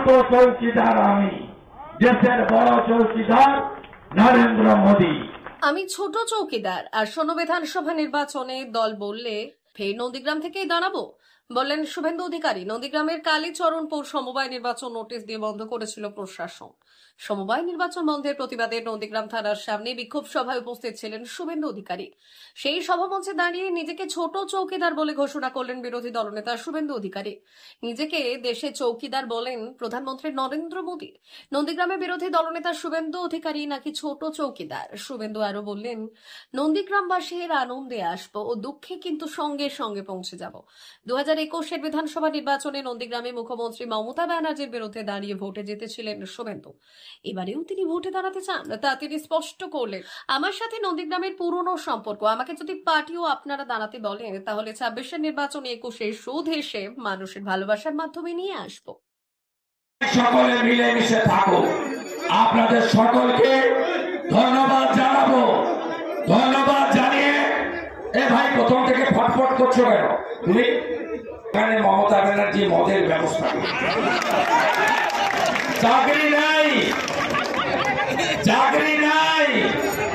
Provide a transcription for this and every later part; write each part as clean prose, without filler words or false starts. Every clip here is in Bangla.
ছোট চৌকিদার আমি, দেশের বড় চৌকিদার নরেন্দ্র মোদী। আমি ছোট চৌকিদার, আর শোনো বিধানসভা নির্বাচনে দল বললে ফের নন্দীগ্রাম থেকেই দাঁড়াবো, বললেন শুভেন্দু অধিকারী। নন্দীগ্রামের কালীচরণপুর সমবায় নির্বাচন নোটিশ দিয়ে বন্ধ করেছিল প্রশাসন। সমবায় নির্বাচন বন্ধের প্রতিবাদে নন্দীগ্রাম থানার সামনে বিক্ষোভ সভায় উপস্থিত ছিলেন শুভেন্দু অধিকারী। সেই সভামঞ্চে দাঁড়িয়ে নিজেকে ছোট চৌকিদার বলে ঘোষণা করলেন বিরোধী দলনেতা শুভেন্দু অধিকারী। নিজেকে দেশে চৌকিদার বলেন প্রধানমন্ত্রী নরেন্দ্র মোদী। নন্দীগ্রামে বিরোধী দলনেতা শুভেন্দু অধিকারী নাকি ছোট চৌকিদার। শুভেন্দু আরো বললেন, নন্দীগ্রামবাসীর আনন্দে আসবো ও দুঃখে কিন্তু সঙ্গে সঙ্গে পৌঁছে যাব। 2021-এর বিধানসভা নির্বাচনে নন্দীগ্রামে মুখ্যমন্ত্রী মমতা ব্যানার্জির বিরুদ্ধে দাঁড়িয়ে ভোটে জিতেছিলেন শুভেন্দু। এবারেও তিনি ভোটে দাঁড়াতে চান, তা তিনি স্পষ্ট করলেন, আমার সাথে নন্দীগ্রামের পুরনো সম্পর্ক। আমাকে যদি পার্টিও আপনারা দাঁড়াতে বলেন, তাহলে 26-এর নির্বাচনে 21-এ সুদ হেসে মানুষের ভালোবাসার মাধ্যমে নিয়ে আসবো। সকলে মিলেমিশে থাকো। আপনাদের সকলকে ধন্যবাদ জানাবো। ধন্যবাদ জানিয়ে এ ভাই প্রথম থেকে ফটফট করছো কেন তুমি? এখানে মমতা ব্যানার্জি মদের ব্যবস্থা, চাকরি নাই, চাকরি নাই,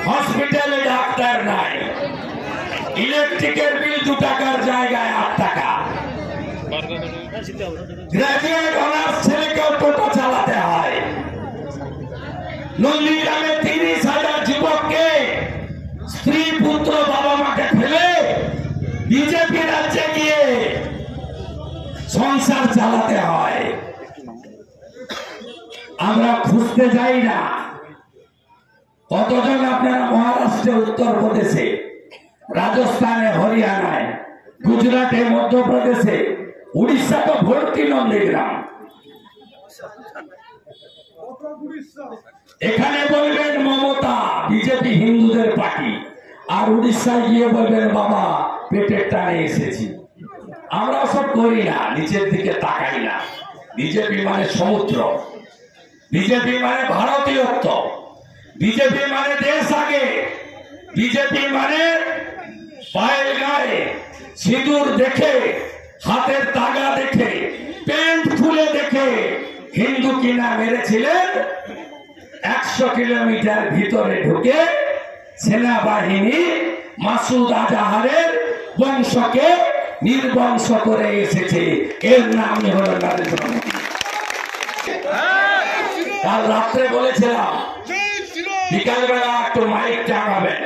হসপিটালে ডাক্তার নাই, ইলেকট্রিকের বিল 2 টাকার জায়গায় 8 টাকা, গ্রাজুয়েট অনার্স ছেলেকেও টোটো চালাতে হয়। নন্দীগ্রামে 30,000 যুবককে স্ত্রী পুত্র বাবা মাকে ফেলে বিজেপি রাজ্যে গিয়ে সংসার চালাতে হয়। আমরা খুঁজতে যাই না। কতজন আপনারা মহারাষ্ট্রে, উত্তরপ্রদেশে, রাজস্থানে, হরিয়ানায়, গুজরাটে, মধ্যপ্রদেশে, উড়িষ্যা তো ভর্তি নন্দীগ্রাম। এখানে বলবেন মমতা বিজেপি হিন্দুদের পার্টি, আর উড়িষ্যায় গিয়ে বলবেন বাবা পেটের টানে এসেছি। আমরা সব করি না, নিচের দিকে তাকাই না। বিজেপি মানে সমুদ্র, বিজেপি মানে ভারতীয়ত্ব, বিজেপি মানে দেশ আগে, বিজেপি মানে পায়ের গায়ে সিঁদুর দেখে, হাতের তাগা দেখে, প্যান্ট খুলে দেখে হিন্দু কিনা মেরেছিলেন। 100 কিলোমিটার ভিতরে ঢুকে সেনাবাহিনী মাসুদ আজহারের বংশকে নির্বংশ করে এসেছে। এর নামই হল নরেন্দ্র মোদী। কাল রাত্রে বলেছিলাম বিকালবেলা একটু মাইক টাঙাবেন।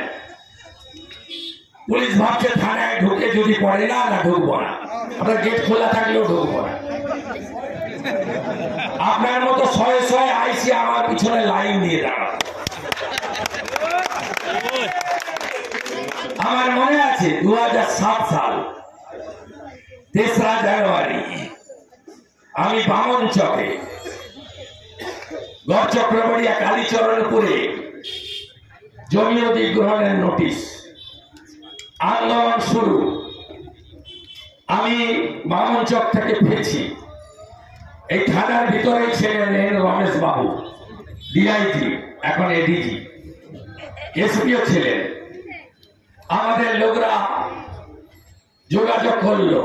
পুলিশ ভাবছে থানায় ঢুকে যদি পড়ে না ঢুকবো না, আমরা গেট খোলা থাকলেও ঢুকবো না। আপনার মতো শয়ে শয়ে আইসি আমার পিছনে লাইন দিয়ে দাঁড়ানো। আমার মনে আছে 2007 সাল 3রা জানুয়ারি আমি বামন চকে গড় চক্রবাড়িয়া কালীচরণপুরে জমি অধিগ্রহণের নোটিশ, আন্দোলন শুরু। আমি বামন চক থেকে ফিরছি। এই থানার ভিতরে ছিলেন রমেশ বাবু, ডিআইজি, এখন এডিজি, এসপিও ছিলেন। আমাদের লোকরা যোগাযোগ করলো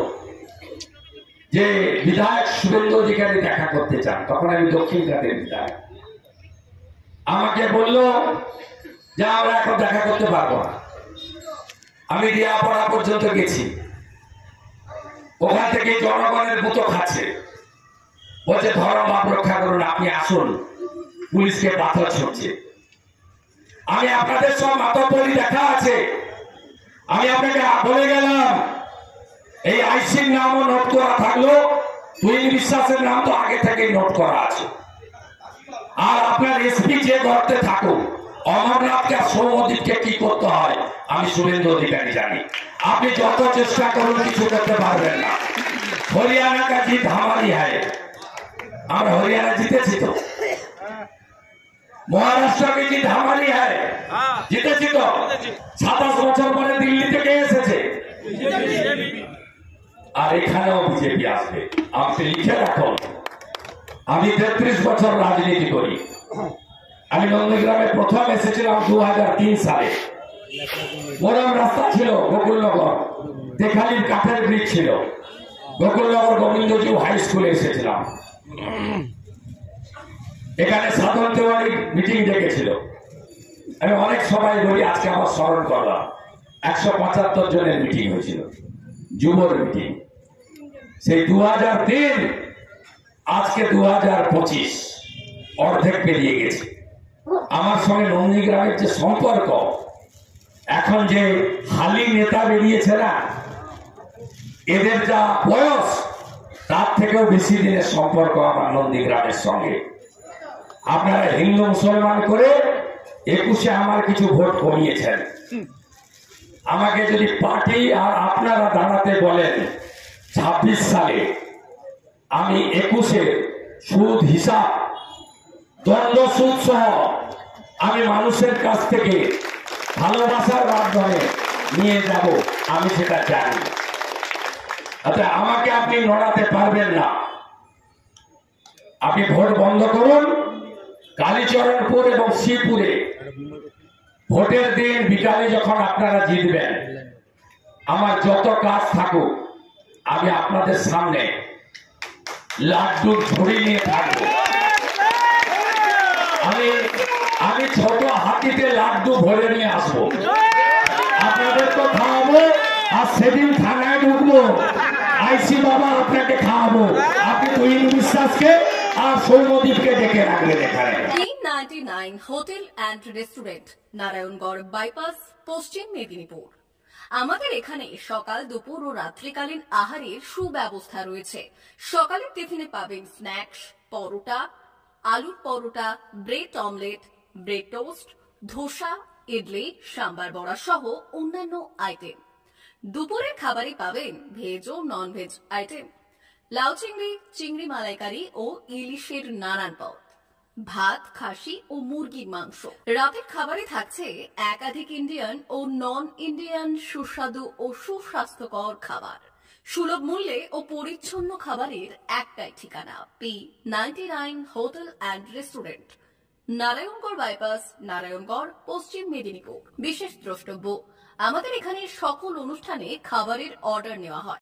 যে বিধায়ক শুভেন্দু অধিকারী দেখা করতে চান। তখন আমি দক্ষিণ ঘাটের বিধায়ক। আমাকে বললো যে আমরা এখন দেখা করতে পারবো না। আমি রিয়াপাড়া পর্যন্ত গেছি, ওখান থেকে জনগণের মতো খাচ্ছে, বলছে ধর্ম বাপ রক্ষা করুন, আপনি আসুন, পুলিশকে পাথর ছুটছে। আমি আপনাদের সব মাতব্বরি দেখা আছে, আমি আপনাকে বলে গেলাম এই আইসির নামও নোট করা থাকলো, তুহিন বিশ্বাসের নাম তো আগে থেকে নোট করা আছে। আর আপনার এসপি যে গর্তে থাকুক, অমরনাথকে আর সৌমদীপকে কি করতে হয় আমি শুভেন্দু অধিকারী জানি। আপনি যত চেষ্টা করুন কিছু করতে পারবেন না। হরিয়ানা কা জিত হামারি হয়। আমরা হরিয়ানা জিতেছি তো, মহারাষ্ট্রকে জিত হামারি হয়, জিতেছি তো। 27 বছর পরে দিল্লি থেকে এসেছে, আর এখানেও বিজেপি আসবে। আপনি লিখে রাখুন, আমি 33 বছর রাজনীতি করি। আমি নন্দীগ্রামে প্রথম এসেছিলাম 2003 সালে। মোরাম রাস্তা ছিল গোকুলনগর, তেখালির কাঠের ব্রিজ ছিল। গোকুলনগর গোবিন্দজিউ হাই স্কুলে এসেছিলাম। এখানে সাধন তেওয়ারি মিটিং ডেকেছিল। আমি অনেক সবাই বলি, আজকে আমার স্মরণ করলাম, 175 জনের মিটিং হয়েছিল, যুবর মিটিং। সেই 2003, আজকে 2025, অর্ধেক পেরিয়ে গেছে। আমার সঙ্গে নন্দীগ্রামের যে সম্পর্ক, এখন যে হালি নেতা বেরিয়েছে না, এদের যা বয়স তার থেকেও বেশি দিনের সম্পর্ক আমার নন্দীগ্রামের সঙ্গে। আপনারা হিন্দু মুসলমান করে 21-এ আমার কিছু ভোট কমিয়েছেন। আমাকে যদি পার্টি আর আপনারা দাঁড়াতে বলেন 26 সালে, আমি 21-এ সুদ হিসাব, দণ্ড সুদ সহ আমি মানুষের কাছ থেকে ভালোবাসার মাধ্যমে নিয়ে যাব, আমি সেটা জানি। আচ্ছা, আমাকে আপনি নড়াতে পারবেন না। আপনি ভোট বন্ধ করুন। কালীচরণপুর এবং শ্রীপুরে ভোটের দিন বিকালে যখন আপনারা জিতবেন, আমার যত কাজ থাকুক আমি আপনাদের সামনে লাড্ডুর ঝুড়ি নিয়ে থাকবো। আমি ছোট হাতিতে লাড্ডু ভরে নিয়ে আসবো, আপনাদের তো খাওয়াবো। আর সেদিন থানায় ঢুকবো, আইসি বাবা আপনাকে খাওয়াবো। আপনি তুহিন বিশ্বাসকে আর সৌম্যদীপকে ডেকে রাখবেন এখানে। 99 hotel and restaurant, Narayangarh bypass, পশ্চিম মেদিনীপুর। আমাদের এখানে সকাল, দুপুর ও রাত্রিকালীন আহারের সুব্যবস্থা রয়েছে। সকালের টিফিনে পাবেন স্ন্যাক্স, পরোটা, আলুর paratha, bread omelette, bread toast, dosa, idli, sambar বড়া সহ অন্যান্য আইটেম। দুপুরের খাবারে পাবেন ভেজ ও নন ভেজ আইটেম, লাউ চিংড়ি, চিংড়ি মালাইকারি ও ইলিশের নানান পদ, ভাত, খাসি ও মুরগির মাংস। রাতের খাবারে থাকছে একাধিক ইন্ডিয়ান ও নন ইন্ডিয়ান সুস্বাদু ও সুস্বাস্থ্যকর খাবার। সুলভ মূল্যে ও পরিচ্ছন্ন খাবারের একটাই ঠিকানা, P99 hotel and restaurant, Narayangarh bypass, Narayangarh, পশ্চিম মেদিনীপুর। বিশেষ দ্রষ্টব্য, আমাদের এখানে সকল অনুষ্ঠানে খাবারের অর্ডার নেওয়া হয়।